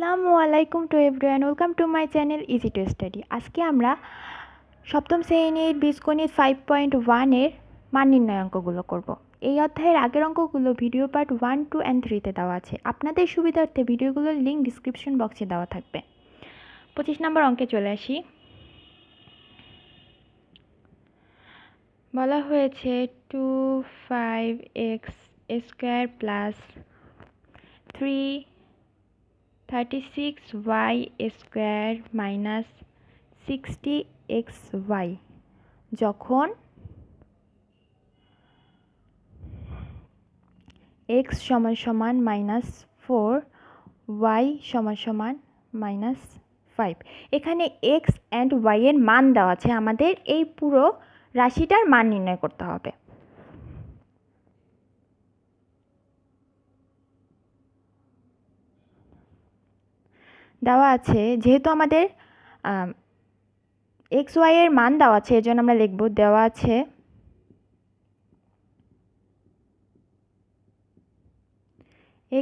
আসসালামু আলাইকুম to everyone, welcome to my channel easy to study. আজকে আমরা সপ্তম শ্রেণীর বীজগণিত 5.1 মান নির্ণয় অঙ্কগুলো করব। এই অধ্যায়ের আগের অঙ্কগুলো ভিডিও পার্ট 1, 2 and 3-তে দেওয়া আছে। আপনাদের সুবিধার্থে ভিডিওগুলোর লিঙ্ক ডিসক্রিপশন বক্সে দেওয়া থাকবে। 25 নম্বর অঙ্কে চলে আসি। বলা হয়েছে 25x² plus 36y² minus 60xy যখন x = -4 y = -5। এখানে x and y এর মান দেওয়া আছে, আমাদের এই পুরো রাশিটার মান নির্ণয় করতে হবে। দেওয়া আছে, যেহেতু আমাদের x y এর মান দেওয়া আছে, এজন্য আমরা লিখব দেওয়া আছে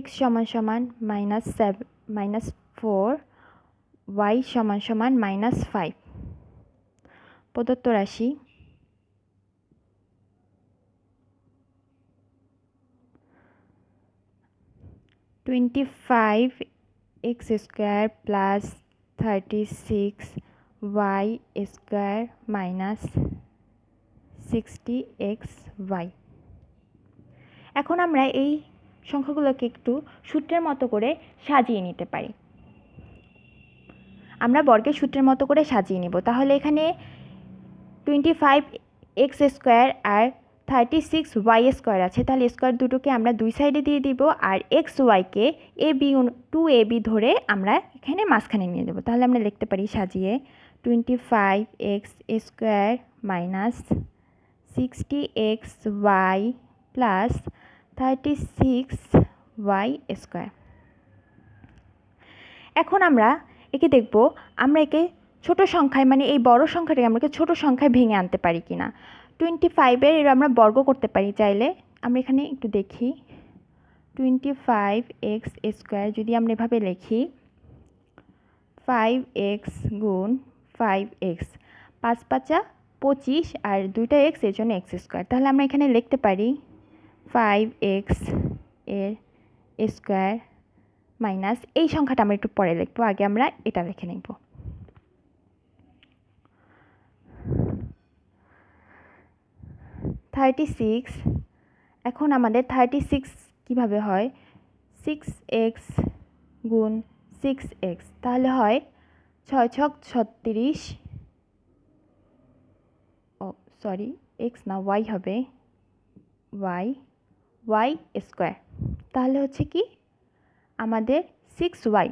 x = -4 y = -5। প্রদত্ত রাশি (25x² plus 36y² minus 60xy। এখন আমরা এই সংখ্যাগুলোকে একটু সূত্রের মতো করে সাজিয়ে নিতে পারি। আমরা বর্গের সূত্রের মতো করে সাজিয়ে নিব। তাহলে এখানে 25x² আর 36y² আছে, তাহলে স্কোয়ার দুটোকে আমরা দুই সাইডে দিয়ে দিব, আর xyকে ab ধরে আমরা এখানে মাঝখানে নিয়ে দেবো। তাহলে আমরা লিখতে পারি সাজিয়ে 25x² minus 60xy plus 36y²। এখন আমরা একে দেখব, আমরা একে ছোট সংখ্যায়, মানে এই বড় সংখ্যাটাকে আমরা ছোট সংখ্যায় ভেঙে আনতে পারি কিনা। 25-এর আমরা বর্গ করতে পারি চাইলে। আমরা এখানে একটু দেখি, 25x² যদি আমরা এভাবে লিখি 5x গুণ 5x, 5 5 25 আর 2টা x, এর জন্য x²। তাহলে আমরা এখানে লিখতে পারি 5x এর স্কোয়ার মাইনাস, এই সংখ্যাটা আমরা একটু পরে লিখবো, আগে আমরা এটা লিখে নেব। 36, এখন আমাদের 36 কিভাবে হয়, 6x গুণ 6x, তাহলে হয় 6 6 36, x না y হবে, y² তাহলে হচ্ছে কি আমাদের 6y²।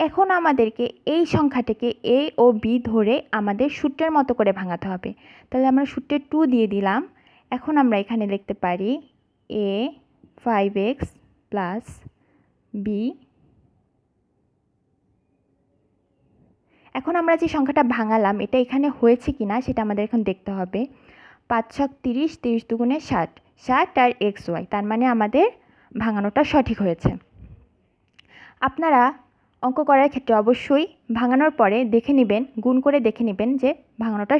এখন আমাদেরকে এই সংখ্যাটাকে a ও b ধরে আমাদের সূত্রের মতো করে ভাঙাতে হবে। তাহলে আমরা সূত্রে 2 দিয়ে দিলাম। এখন আমরা এখানে লিখতে পারি a 5x প্লাস b। এখন আমরা যে সংখ্যাটা ভাঙালাম এটা এখানে হয়েছে কিনা সেটা আমাদের এখন দেখতে হবে। 5 6 30, 30 দুগুণে 60, 60 আর xy, তার মানে আমাদের ভাঙানোটা সঠিক হয়েছে। আপনারা অঙ্ক করার ক্ষেত্রে অবশ্যই ভাঙানোর পরে দেখে নেবেন, গুণ করে দেখে নেবেন যে ভাঙানোটা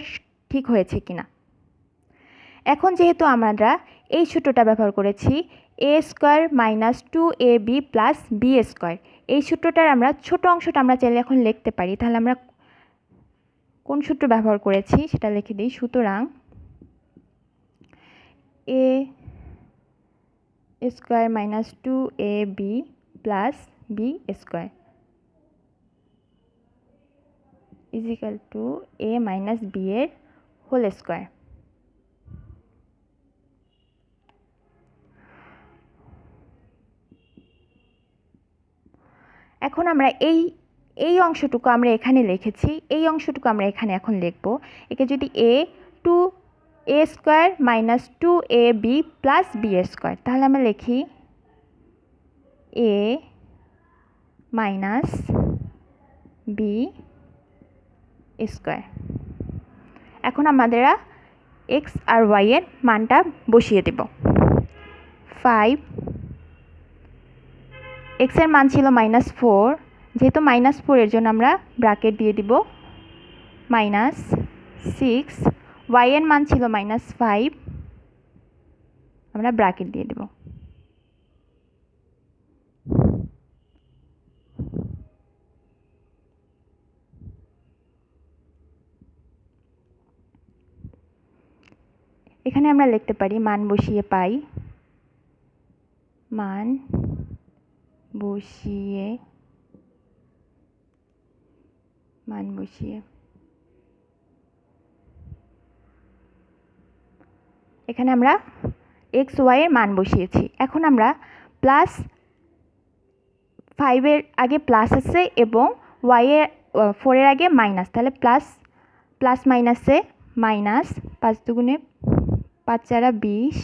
ঠিক হয়েছে কিনা। এখন যেহেতু আমরা এই সূত্রটা ব্যবহার করেছি, a² minus 2ab plus b², এই সূত্রটার আমরা ছোট অংশটা আমরা চাইলে এখন লিখতে পারি। তাহলে আমরা কোন সূত্র ব্যবহার করেছি সেটা লিখে দিই। সুতরাং a² minus 2ab plus b² is equal to a minus b এর হোল স্কোয়ার। এখন আমরা এই অংশটুকু আমরা এখানে লিখেছি, এই অংশটুকু আমরা এখানে এখন লিখব। একে যদি a² minus 2ab plus b², তাহলে আমরা লিখি a মাইনাস b²। এখন আমাদের x আর y এর মানটা বসিয়ে দেব। 5 x এর মান ছিল -4, যেহেতু -4 এর জন্য আমরা ব্র্যাকেট দিয়ে দিব -6, y এর মান ছিল -5, আমরা ব্র্যাকেট দিয়ে দেব। এখানে আমরা লিখতে পারি মান বসিয়ে পাই, মান বসিয়ে এখানে আমরা x y এর মান বসিয়েছি। এখন আমরা +5 এর আগে প্লাস আছে এবং y এর 4 এর আগে মাইনাস, তাহলে প্লাস মাইনাসে মাইনাস, 5 দুগুণে 5 চারা 20,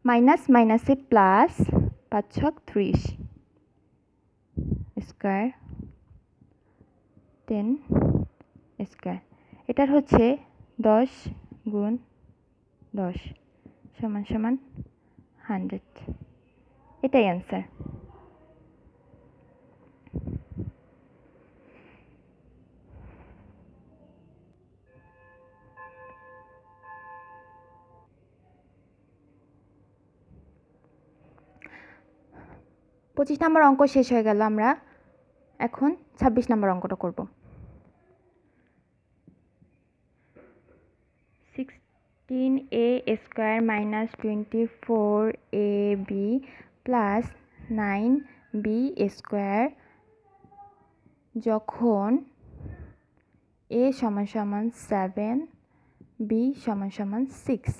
মাইনাস মাইনাসে প্লাস, 5 ছক 30 স্কোয়ার 10 স্কোয়ার। এটার হচ্ছে 10 গুণ 10 সমান সমান 100, এটাই অ্যান্সার। পঁচিশ নম্বর অঙ্ক শেষ হয়ে গেল। আমরা এখন 26 নম্বর অঙ্কটা করব। 16a square minus 24ab plus 9b square যখন a সমান সমান 7, b সমান সমান 6।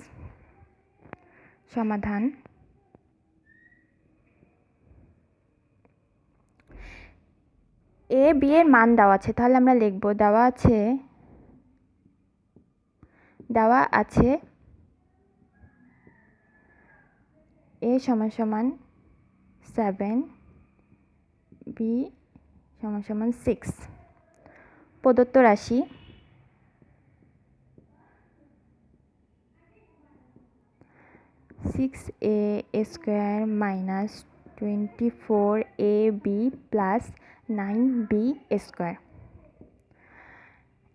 সমাধান। a b এর মান দেওয়া আছে, তাহলে আমরা লিখব দেওয়া আছে a সমান সমান 7, b সমান সমান 6। প্রদত্ত রাশি (6a square minus 24ab plus 9b square).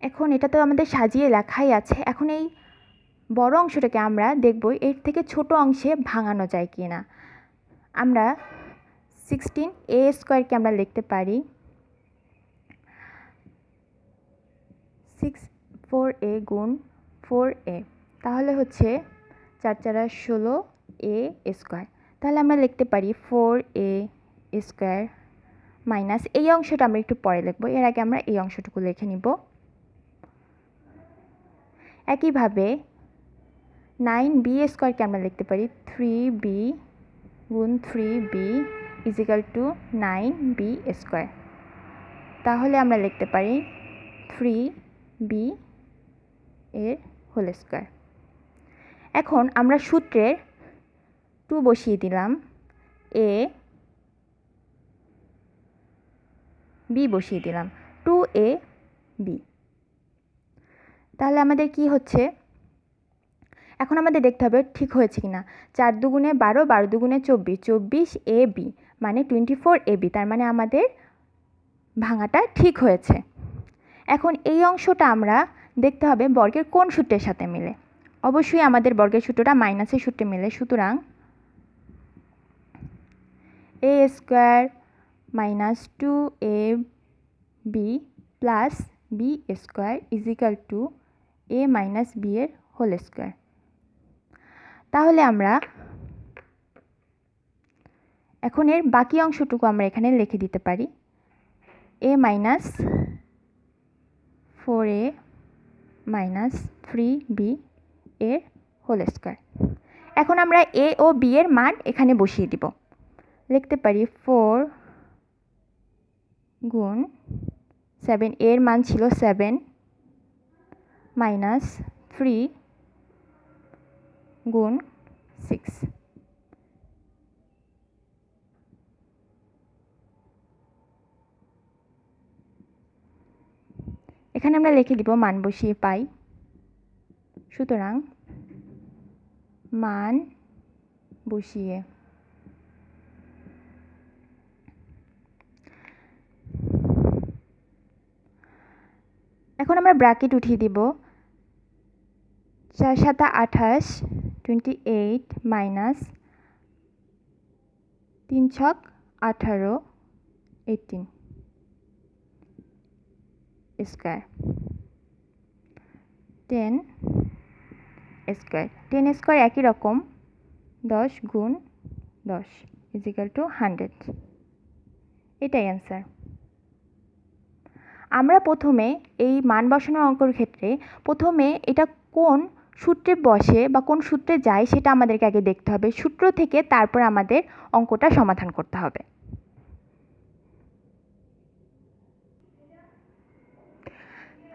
এখন এটা তো আমাদের সাজিয়ে লেখাই আছে। এখন এই বড় অংশটাকে আমরা দেখব এর থেকে ছোট অংশে ভাঙানো যায় কি না। আমরা 16a স্কোয়ারকে আমরা লিখতে পারি 4a গুণ 4a, তাহলে হচ্ছে 4 চারা 16a স্কোয়ার। তাহলে আমরা লিখতে পারি 4a স্কোয়ার মাইনাস, এই অংশটা আমরা একটু পরে লিখব, এর আগে আমরা এই অংশটুকু লিখে নিব। একইভাবে 9b স্কোয়ারকে আমরা লিখতে পারি 3b গুণ 3b is equal two 9b square. তাহলে আমরা লিখতে পারি 3b এর হোল স্কোয়ার। এখন আমরা সূত্রের 2 বসিয়ে দিলাম, a b বসিয়ে দিলাম 2ab। তাহলে আমাদের কি হচ্ছে, এখন আমাদের দেখতে হবে ঠিক হয়েছে কিনা। 4 দুগুণে 12, 12 দুগুণে 24, 24ab মানে 24ab, তার মানে আমাদের ভাঙাটা ঠিক হয়েছে। এখন এই অংশটা আমরা দেখতে হবে বর্গের কোন সূত্রের সাথে মিলে। অবশ্যই আমাদের বর্গের সূত্রটা মাইনাসের সূত্রে মিলে, সুতরাং a square minus 2ab plus b square is equal to a minus b এর হোল স্কোয়ার। তাহলে আমরা এখন এর বাকি অংশটুকু আমরা এখানে লিখে দিতে পারি a minus 4a minus 3b এর হোল স্কোয়ার। এখন আমরা a ও b এর মান এখানে বসিয়ে দিব। লিখতে পারি 4 গুণ 7, এর মান ছিল 7 মাইনাস 3 গুণ 6। এখানে আমরা লিখে দিব মান বসিয়ে পাই, সুতরাং মান বসিয়ে এখন আমরা ব্র্যাকেট উঠিয়ে দিব। 4 7 28 28 মাইনাস 3 ছক 18 18 স্কয়ার 10 স্কয়ার 10 স্কয়ার একই রকম 10 গুণ 10 ইজিক্যাল টু 100। এটাই অ্যান্সার। আমরা প্রথমে এই মান বসানোর অঙ্কর ক্ষেত্রে প্রথমে এটা কোন সূত্রে বসে বা কোন সূত্রে যায় সেটা আমাদেরকে আগে দেখতে হবে। সূত্র থেকে তারপর আমাদের অঙ্কটা সমাধান করতে হবে।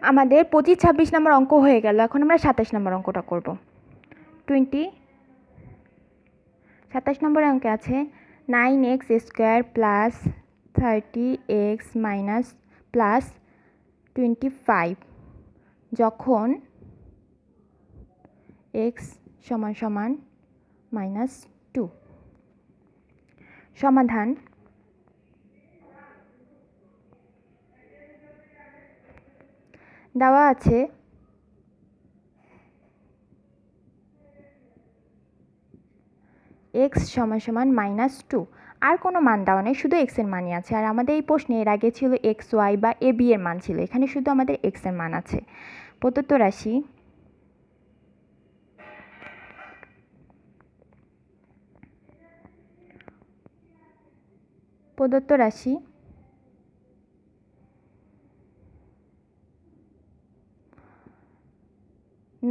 আমাদের 25 26 নম্বর অঙ্ক হয়ে গেল। এখন আমরা 27 নম্বর অঙ্কটা করব। 27 নম্বর অঙ্কে আছে 9x square plus 30x minus plus 25 যখন x সমান সমান -2। সমাধান। দেওয়া আছে x সমান সমান -2, আর কোনো মান দেওয়া নেই, শুধু x এর মানই আছে। আর আমাদের এই প্রশ্নে এর আগে ছিল x y বা a b এর মান ছিল, এখানে শুধু আমাদের x এর মান আছে। প্রদত্ত রাশি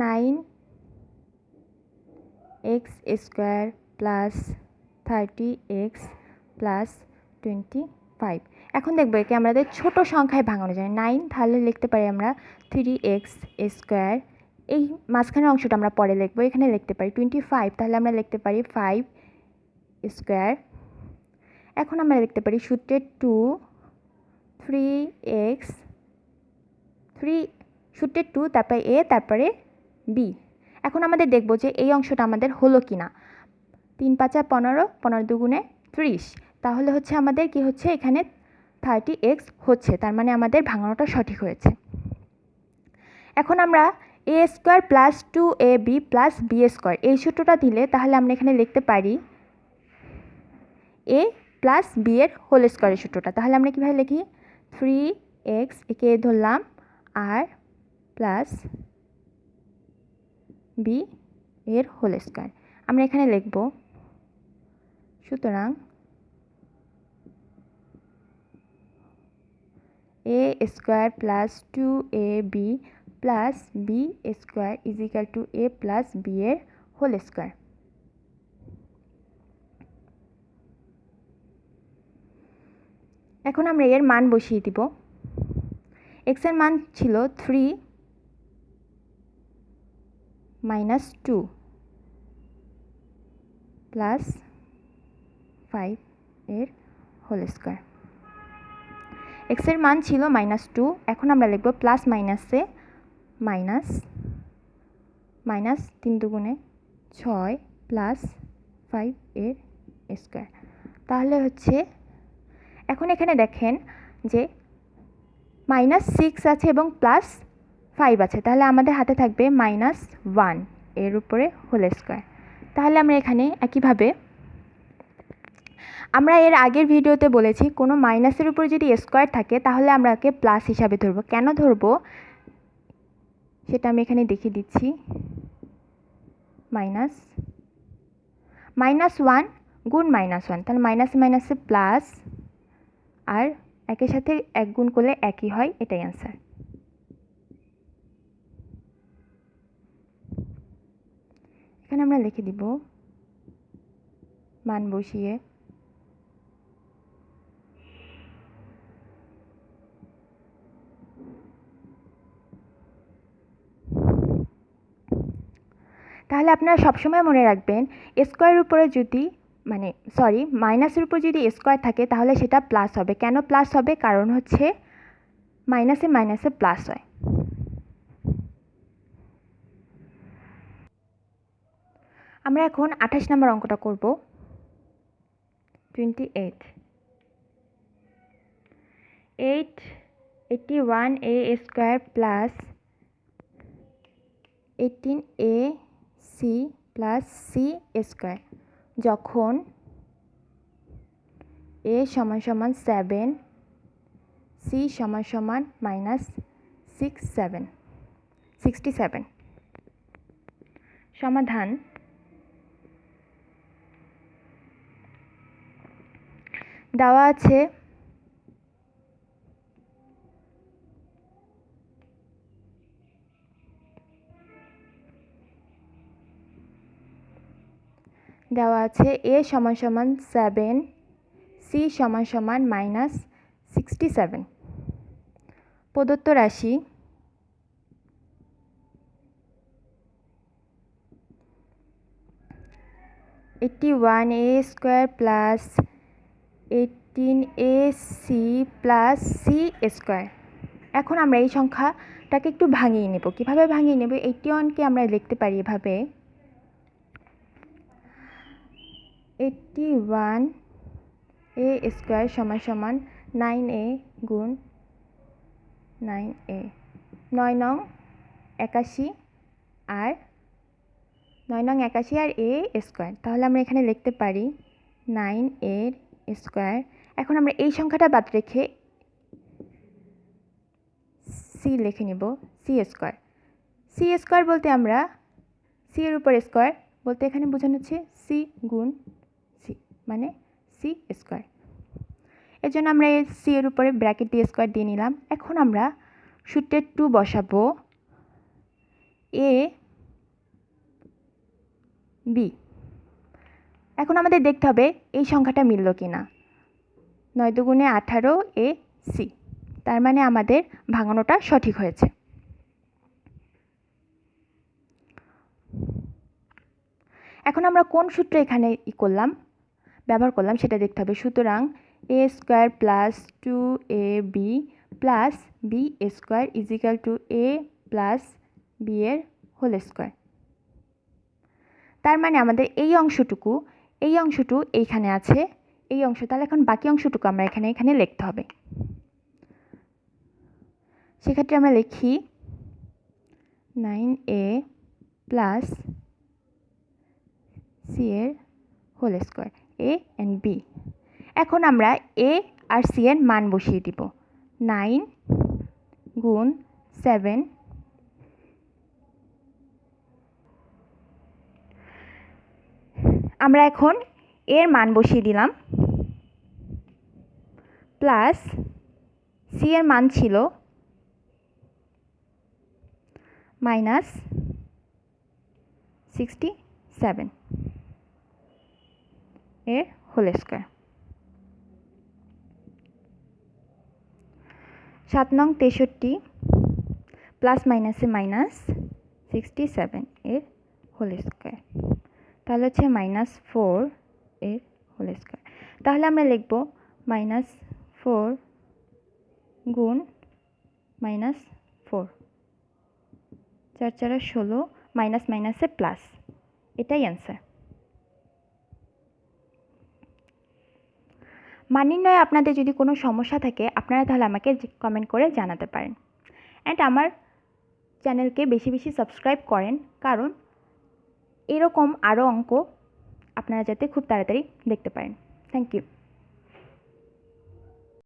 9x square plus 30x plus 25। এখন দেখবো একে আমাদের ছোট সংখ্যায় ভাঙানো যায়। 9 তাহলে লিখতে পারি আমরা 3x স্কোয়ার, এই মাঝখানের অংশটা আমরা পরে লিখবো, এখানে লিখতে পারি 25, তাহলে আমরা লিখতে পারি 5 স্কোয়ার। এখন আমরা লিখতে পারি সূত্রের 2 3x 3 সূত্রের 2 তারপরে a তারপরে b। এখন আমাদের দেখব যে এই অংশটা আমাদের হলো কিনা। 3 5 15 15 দুগুণে 30, তাহলে হচ্ছে আমাদের কি হচ্ছে এখানে 30x হচ্ছে, তার মানে আমাদের ভাঙানোটা সঠিক হয়েছে। এখন আমরা a square plus 2ab plus b square এই সূত্রটা দিলে তাহলে আমরা এখানে লিখতে পারি a প্লাস b এর হোল স্কোয়ারের সূত্রটা। তাহলে আমরা কীভাবে লিখি 3x একে ধরলাম আর প্লাস b এর হোল স্কোয়ার আমরা এখানে লিখব। সুতরাং a square plus 2ab plus b square is equal to a plus b এর হোল স্কোয়ার। এখন আমরা এর মান বসিয়ে দিব। x এর মান ছিল 3 - 2 প্লাস 5 এর হোল স্কোয়ার। x এর মান ছিল -2, এখন আমরা লিখব প্লাস মাইনাসে মাইনাস, মাইনাস 3 দুগুণে 6 প্লাস 5 এর স্কোয়ার। তাহলে হচ্ছে এখন এখানে দেখেন যে -6 আছে এবং +5 আছে, তাহলে আমাদের হাতে থাকবে -1 এর উপরে হোল স্কোয়ার। তাহলে আমরা এখানে একইভাবে আমরা এর আগের ভিডিওতে বলেছি কোনো মাইনাসের উপরে যদি স্কোয়ার থাকে তাহলে আমরা একে প্লাস হিসাবে ধরবো। কেন ধরবো সেটা আমি এখানে দেখিয়ে দিচ্ছি। -1 গুণ -1, তাহলে মাইনাসে মাইনাসে প্লাস, আর একের সাথে এক গুণ করলে একই হয়, এটাই অ্যান্সার। এখানে আমরা লিখে দিব মান বসিয়ে। তাহলে আপনারা সবসময় মনে রাখবেন স্কোয়ারের উপরে যদি মাইনাসের উপর যদি স্কোয়ার থাকে তাহলে সেটা প্লাস হবে। কেন প্লাস হবে? কারণ হচ্ছে মাইনাসে মাইনাসে প্লাস হয়। আমরা এখন 28 নম্বর অঙ্কটা করব। 28 81a square plus 18ac plus c square যখন a সমান সমান 7 c সমান সমান -67 সমাধান দেওয়া আছে a সমান সমান 7 c সমান সমান -67 প্রদত্ত রাশি a square plus 18ac plus c square. এখন আমরা এই সংখ্যাটাকে একটু ভাঙিয়ে নেব। কিভাবে ভাঙিয়ে নেব? 81কে আমরা লিখতে পারি এভাবে 81a স্কোয়ার সমান সমান 9a গুণ 9a 9 নং 81 আর 9 নং 81 আর a স্কোয়ার। তাহলে আমরা এখানে লিখতে পারি 9a স্কোয়ার। এখন আমরা এই সংখ্যাটা বাদ রেখে c লিখে নেব c স্কোয়ার বলতে আমরা c এর উপর স্কোয়ার বলতে এখানে বোঝানো হচ্ছে c গুণ c মানে c স্কোয়ার। এর জন্য আমরা এই c এর উপরে ব্র্যাকেট দিয়ে স্কোয়ার দিয়ে নিলাম। এখন আমরা সূত্রে 2 বসাবো a b। এখন আমাদের দেখতে হবে এই সংখ্যাটা মিলল কিনা। 9 দুগুণে 18 a c, তার মানে আমাদের ভাঙানোটা সঠিক হয়েছে। এখন আমরা কোন সূত্র এখানে ব্যবহার করলাম সেটা দেখতে হবে। সুতরাং a square plus 2ab plus b square is equal to a plus b এর হোল স্কোয়ার। তার মানে আমাদের এই অংশটুকু এইখানে আছে, এই অংশ। তাহলে এখন বাকি অংশটুকু আমরা এখানে লিখতে হবে। সেক্ষেত্রে আমরা লিখি 9a প্লাস c এর whole square a and b। এখন আমরা a আর c এর মান বসিয়ে দিব। 9 গুণ 7 আমরা এখন এর মান বসিয়ে দিলাম প্লাস c এর মান ছিল -67 এর হোল স্কোয়ার। 7 নং 63 প্লাস মাইনাসে -67 এর হোল স্কোয়ার, তাহলে হচ্ছে -4 এর হোল স্কোয়ার। তাহলে আমরা লিখব -4 গুণ -4 4 4 16 মাইনাস মাইনাসে প্লাস, এটাই অ্যান্সার। মান নির্ণয়ে আপনাদের যদি কোনো সমস্যা থাকে আপনারা তাহলে আমাকে কমেন্ট করে জানাতে পারেন। অ্যান্ড আমার চ্যানেলকে বেশি বেশি সাবস্ক্রাইব করেন, কারণ এরকম আরও অঙ্ক আপনারা যাতে খুব তাড়াতাড়ি দেখতে পারেন। Thank you.